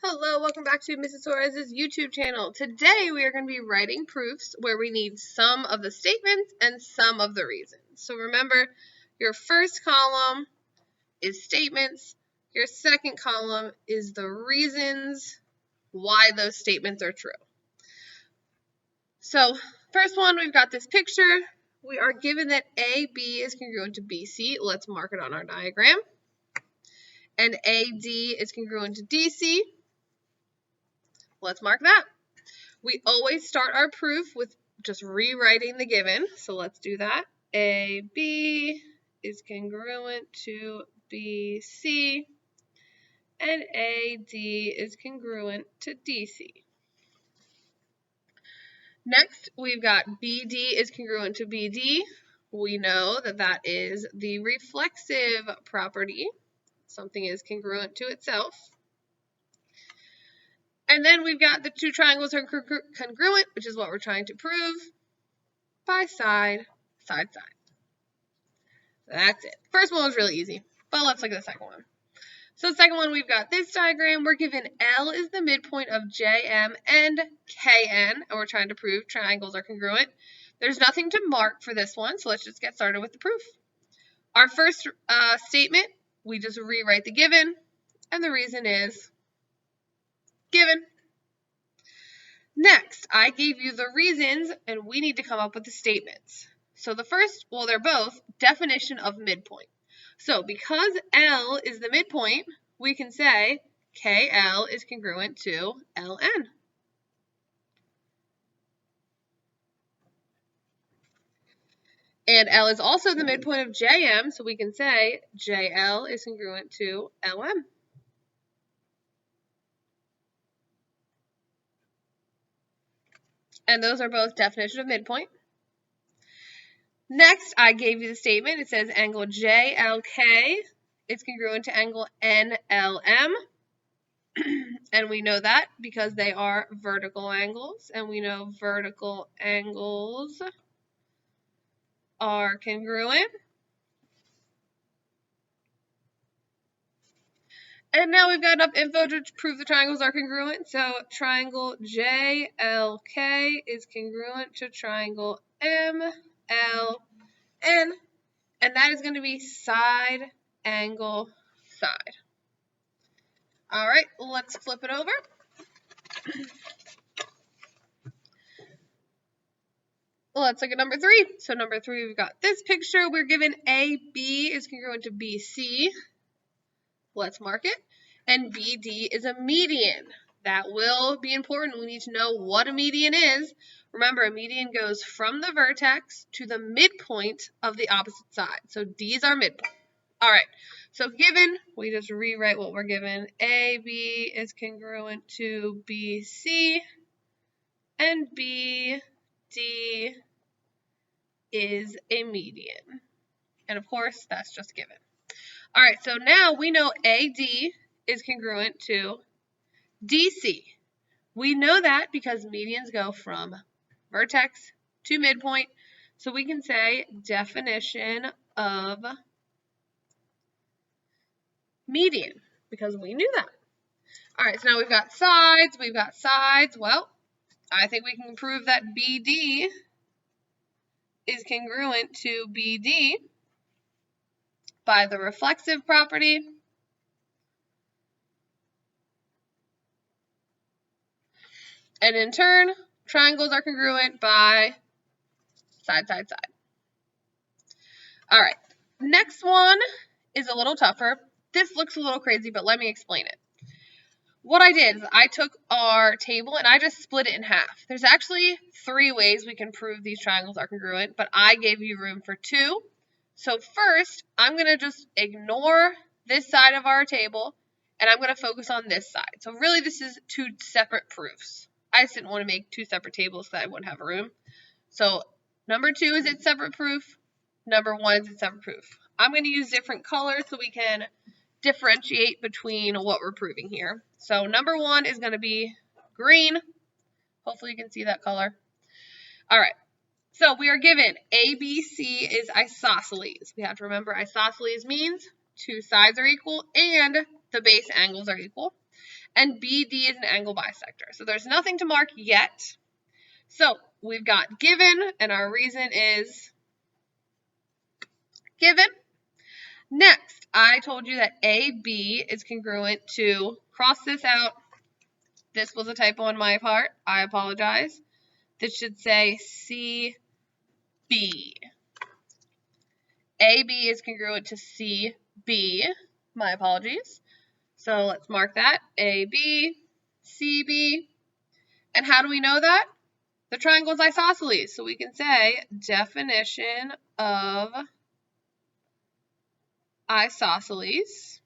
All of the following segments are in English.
Hello, welcome back to Mrs. Suarez's YouTube channel. Today we are going to be writing proofs where we need some of the statements and some of the reasons. So remember, your first column is statements, your second column is the reasons why those statements are true. So first one, we've got this picture. We are given that AB is congruent to BC. Let's mark it on our diagram. And AD is congruent to DC. Let's mark that. We always start our proof with just rewriting the given. So let's do that. AB is congruent to BC and AD is congruent to DC. Next, we've got BD is congruent to BD. We know that that is the reflexive property. Something is congruent to itself. And then we've got the two triangles are congruent, which is what we're trying to prove, by side, side, side. That's it. First one was really easy, but let's look at the second one. So the second one, we've got this diagram. We're given L is the midpoint of JM and KN, and we're trying to prove triangles are congruent. There's nothing to mark for this one, so let's just get started with the proof. Our first statement, we just rewrite the given, and the reason is given. Next, I gave you the reasons, and we need to come up with the statements. So the first, well, they're both definition of midpoint. So because L is the midpoint, we can say KL is congruent to LN. And L is also the midpoint of JM, so we can say JL is congruent to LM. And those are both definition of midpoint. Next, I gave you the statement. It says angle JLK is congruent to angle NLM. And we know that because they are vertical angles. And we know vertical angles are congruent. And now we've got enough info to prove the triangles are congruent. So triangle JLK is congruent to triangle MLN. And that is going to be side, angle, side. All right, let's flip it over. Let's look at number 3. So number 3, we've got this picture. We're given AB is congruent to BC. Let's mark it. And BD is a median. That will be important. We need to know what a median is. Remember, a median goes from the vertex to the midpoint of the opposite side. So D is our midpoint. All right, so given, we just rewrite what we're given. AB is congruent to BC, and BD is a median. And of course, that's just given. All right, so now we know AD is congruent to DC. We know that because medians go from vertex to midpoint. So we can say definition of median because we knew that. All right, so now we've got sides. Well, I think we can prove that BD is congruent to BD by the reflexive property. And in turn, triangles are congruent by side, side, side. All right, next one is a little tougher. This looks a little crazy, but let me explain it. What I did is I took our table and I just split it in half. There's actually 3 ways we can prove these triangles are congruent, but I gave you room for 2. So first, I'm going to just ignore this side of our table, and I'm going to focus on this side. So really, this is 2 separate proofs. I just didn't want to make 2 separate tables so that I wouldn't have room. So number 2 is its separate proof. Number 1 is its separate proof. I'm going to use different colors so we can differentiate between what we're proving here. So number 1 is going to be green. Hopefully you can see that color. All right. So we are given ABC is isosceles. We have to remember isosceles means 2 sides are equal and the base angles are equal. And BD is an angle bisector. So there's nothing to mark yet. So we've got given, and our reason is given. Next, I told you that AB is congruent to, cross this out. This was a typo on my part. I apologize. This should say CB. AB is congruent to CB. My apologies. So let's mark that. AB, CB. And how do we know that? The triangle is isosceles. So we can say definition of isosceles.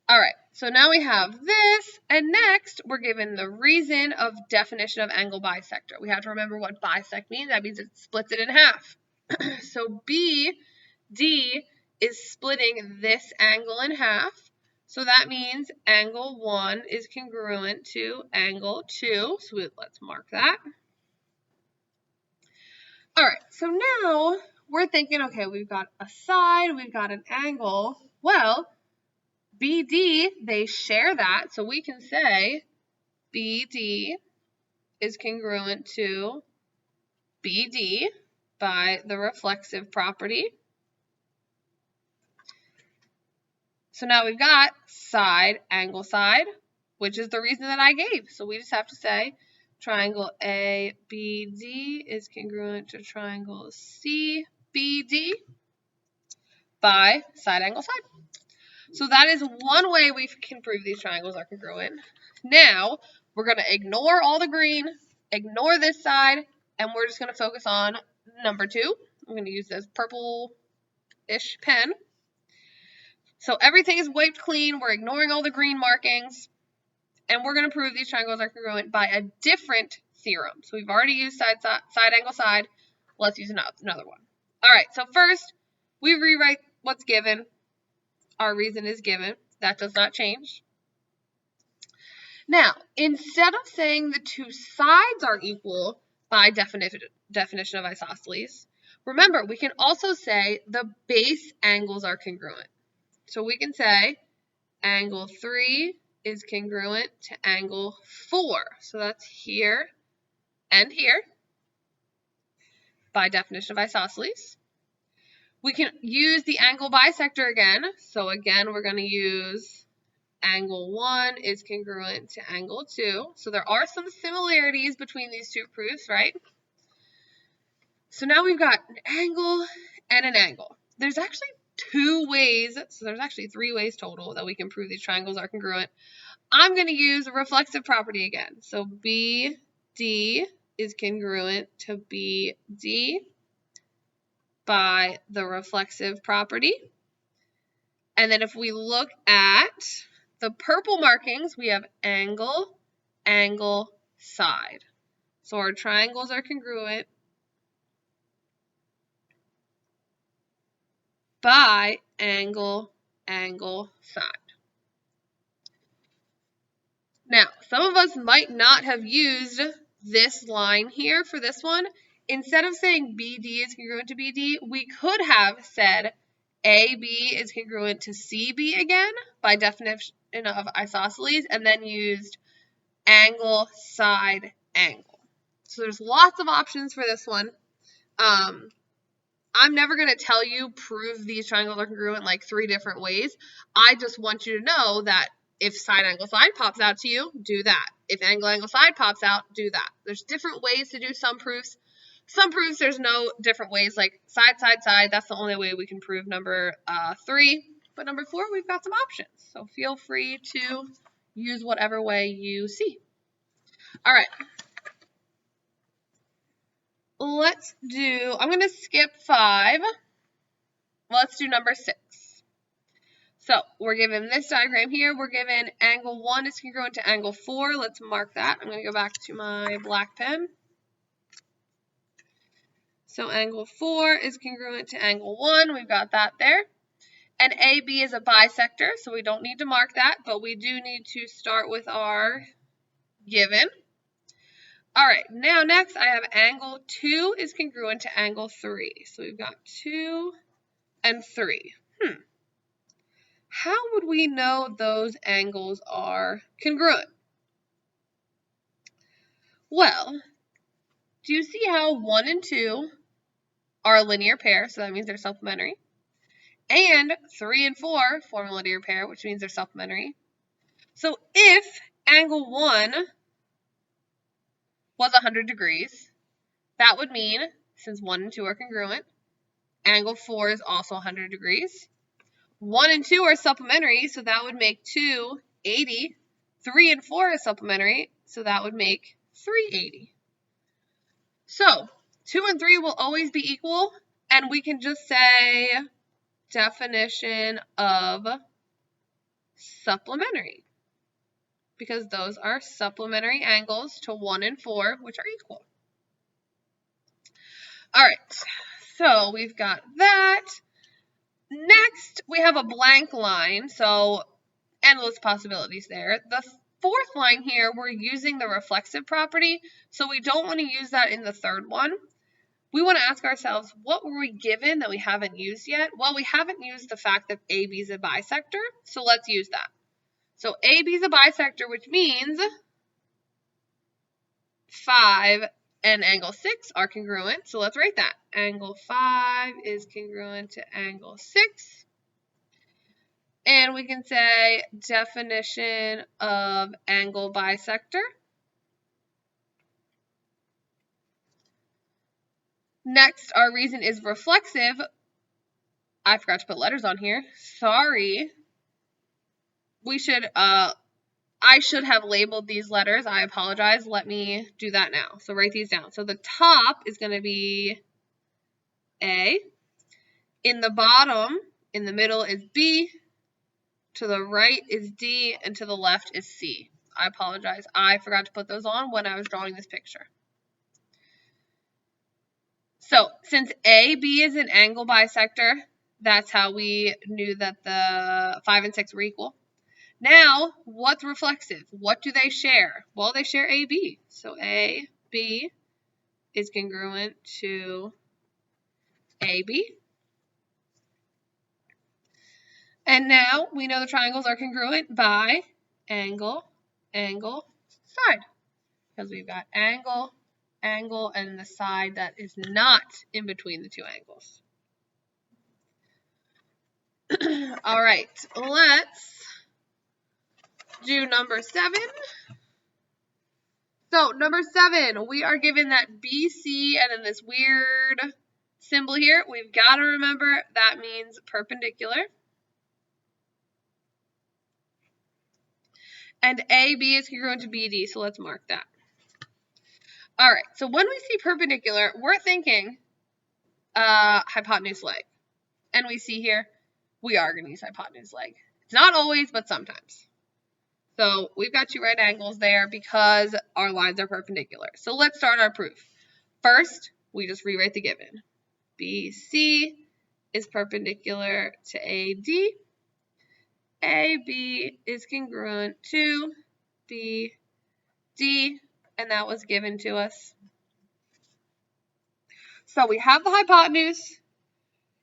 All right, so now we have this, and next we're given the reason of definition of angle bisector. We have to remember what bisect means. That means it splits it in half. So BD is splitting this angle in half. So that means angle 1 is congruent to angle 2. So let's mark that. All right, so now we're thinking, okay, we've got a side, we've got an angle. Well, BD, they share that, so we can say BD is congruent to BD by the reflexive property. So now we've got side, angle, side, which is the reason that I gave. So we just have to say triangle ABD is congruent to triangle CBD by side, angle, side. So that is one way we can prove these triangles are congruent. Now, we're going to ignore all the green, ignore this side, and we're just going to focus on number 2. I'm going to use this purple-ish pen. So everything is wiped clean. We're ignoring all the green markings. And we're going to prove these triangles are congruent by a different theorem. So we've already used side, angle, side. Let's use another one. All right, so first, we rewrite what's given. Our reason is given. That does not change. Now, instead of saying the two sides are equal by definition of isosceles, remember, we can also say the base angles are congruent. So we can say angle 3 is congruent to angle 4. So that's here and here by definition of isosceles. We can use the angle bisector again. So again, we're going to use angle 1 is congruent to angle 2. So there are some similarities between these two proofs, right? So now we've got an angle and an angle. There's actually 2 ways, so there's actually 3 ways total that we can prove these triangles are congruent. I'm going to use a reflexive property again. So BD is congruent to BD by the reflexive property. And then if we look at the purple markings, we have angle, angle, side. So our triangles are congruent by angle, angle, side. Now, some of us might not have used this line here for this one. Instead of saying BD is congruent to BD, we could have said AB is congruent to CB again by definition of isosceles, and then used angle, side, angle. So there's lots of options for this one. I'm never going to tell you prove these triangles are congruent like 3 different ways. I just want you to know that if side, angle, side pops out to you, do that. If angle, angle, side pops out, do that. There's different ways to do some proofs. Some proofs there's no different ways, like side, side, side. That's the only way we can prove number 3. But number 4, we've got some options. So feel free to use whatever way you see. All right. I'm going to skip 5. Let's do number 6. So we're given this diagram here. We're given angle 1 is congruent to angle 4. Let's mark that. I'm going to go back to my black pen. So angle 4 is congruent to angle 1. We've got that there. And AB is a bisector, so we don't need to mark that, but we do need to start with our given. All right, now next I have angle 2 is congruent to angle 3. So we've got 2 and 3. How would we know those angles are congruent? Well, do you see how 1 and 2 are a linear pair, so that means they're supplementary? And 3 and 4 form a linear pair, which means they're supplementary. So if angle 1 was 100 degrees, that would mean, since 1 and 2 are congruent, angle 4 is also 100 degrees. 1 and 2 are supplementary, so that would make 2 80. 3 and 4 is supplementary, so that would make 380. So 2 and 3 will always be equal, and we can just say definition of supplementary, because those are supplementary angles to 1 and 4, which are equal. All right, so we've got that. Next, we have a blank line, so endless possibilities there. The fourth line here, we're using the reflexive property, so we don't want to use that in the third one. We want to ask ourselves, what were we given that we haven't used yet? Well, we haven't used the fact that AB is a bisector, so let's use that. So AB is a bisector, which means 5 and angle 6 are congruent, so let's write that. Angle 5 is congruent to angle 6. And we can say definition of angle bisector. Next, our reason is reflexive. I forgot to put letters on here. Sorry. I should have labeled these letters. I apologize. Let me do that now. So write these down. So the top is going to be A. In the bottom, in the middle is B. To the right is D, and to the left is C. I apologize. I forgot to put those on when I was drawing this picture. So since AB is an angle bisector, that's how we knew that the 5 and 6 were equal. Now, what's reflexive? What do they share? Well, they share AB. So AB is congruent to AB. And now we know the triangles are congruent by angle, angle, side. Because we've got angle, angle, and the side that is not in between the two angles. All right, let's do number 7. So number 7, we are given that BC and then this weird symbol here. We've got to remember that means perpendicular. And AB is congruent to BD, so let's mark that. All right, so when we see perpendicular, we're thinking hypotenuse leg. And we see here, we are going to use hypotenuse leg. It's not always, but sometimes. So we've got 2 right angles there because our lines are perpendicular. So let's start our proof. First, we just rewrite the given. BC is perpendicular to AD. AB is congruent to BD, and that was given to us. So we have the hypotenuse.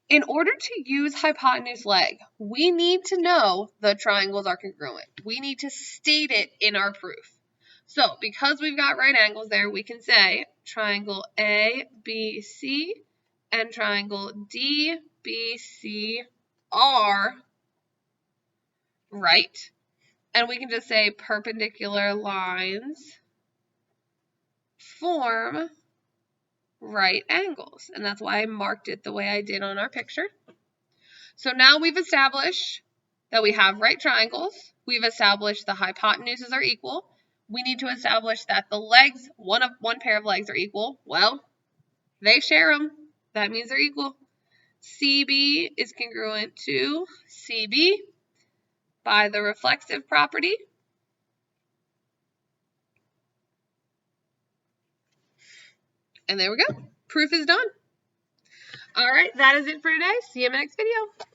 In order to use hypotenuse leg, we need to know the triangles are congruent. We need to state it in our proof. So because we've got right angles there, we can say triangle ABC and triangle DBC are right. And we can just say perpendicular lines form right angles. And that's why I marked it the way I did on our picture. So now we've established that we have right triangles. We've established the hypotenuses are equal. We need to establish that the legs, one pair of legs are equal. Well, they share them. That means they're equal. CB is congruent to CB by the reflexive property. And there we go. Proof is done. All right, that is it for today. See you in the next video.